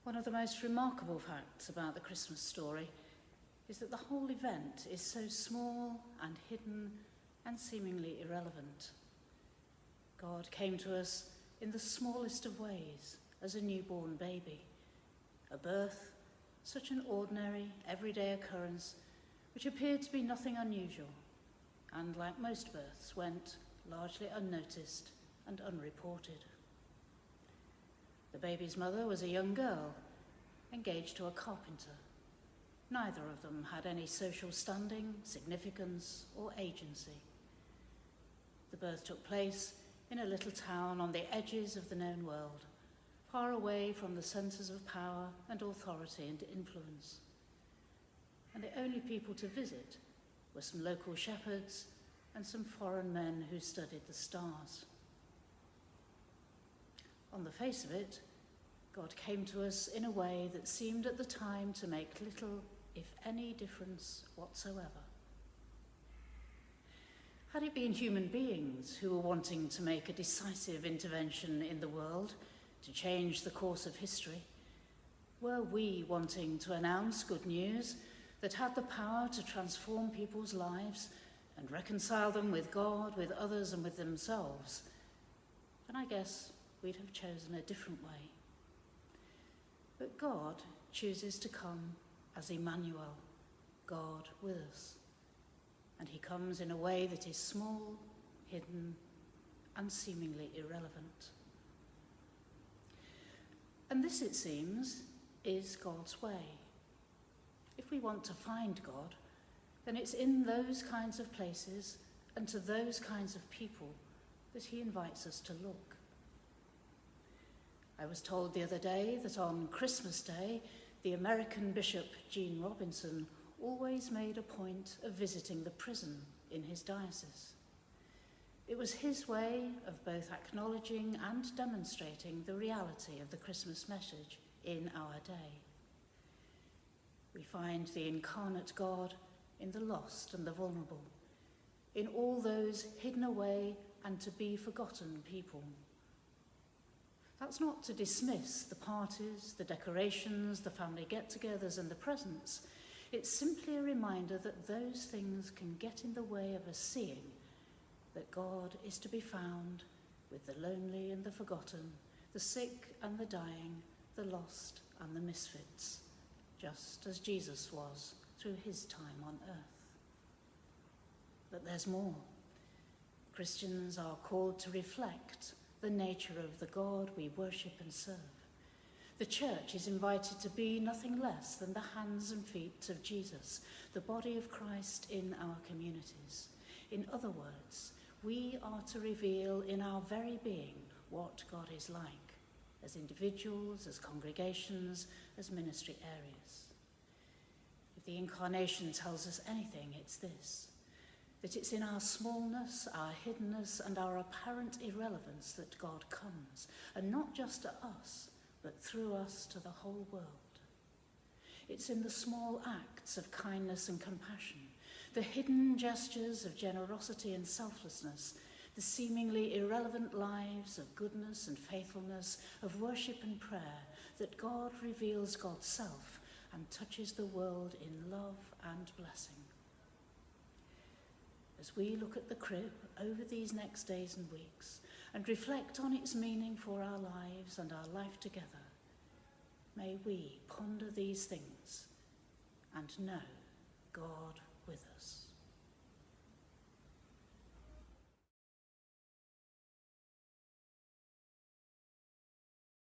One of the most remarkable facts about the Christmas story is that the whole event is so small and hidden and seemingly irrelevant. God came to us in the smallest of ways as a newborn baby, a birth, such an ordinary, everyday occurrence which appeared to be nothing unusual and, like most births, went largely unnoticed and unreported. The baby's mother was a young girl, engaged to a carpenter. Neither of them had any social standing, significance, or agency. The birth took place in a little town on the edges of the known world, far away from the centres of power and authority and influence. And the only people to visit were some local shepherds and some foreign men who studied the stars. On the face of it, God came to us in a way that seemed at the time to make little, if any, difference whatsoever. Had it been human beings who were wanting to make a decisive intervention in the world to change the course of history, were we wanting to announce good news that had the power to transform people's lives and reconcile them with God, with others, and with themselves, then I guess we'd have chosen a different way. But God chooses to come as Emmanuel, God with us. And he comes in a way that is small, hidden, and seemingly irrelevant. And this, it seems, is God's way. If we want to find God, then it's in those kinds of places and to those kinds of people that he invites us to look. I was told the other day that on Christmas Day, the American Bishop Gene Robinson always made a point of visiting the prison in his diocese. It was his way of both acknowledging and demonstrating the reality of the Christmas message in our day. We find the incarnate God in the lost and the vulnerable, in all those hidden away and to be forgotten people. That's not to dismiss the parties, the decorations, the family get-togethers and the presents. It's simply a reminder that those things can get in the way of us seeing that God is to be found with the lonely and the forgotten, the sick and the dying, the lost and the misfits, just as Jesus was through his time on earth. But there's more. Christians are called to reflect the nature of the God we worship and serve. The church is invited to be nothing less than the hands and feet of Jesus, the body of Christ in our communities. In other words, we are to reveal in our very being what God is like, as individuals, as congregations, as ministry areas. If the Incarnation tells us anything, it's this: that it's in our smallness, our hiddenness, and our apparent irrelevance that God comes, and not just to us, but through us to the whole world. It's in the small acts of kindness and compassion, the hidden gestures of generosity and selflessness, the seemingly irrelevant lives of goodness and faithfulness, of worship and prayer, that God reveals God's self and touches the world in love and blessing. As we look at the crib over these next days and weeks and reflect on its meaning for our lives and our life together, may we ponder these things and know God with us.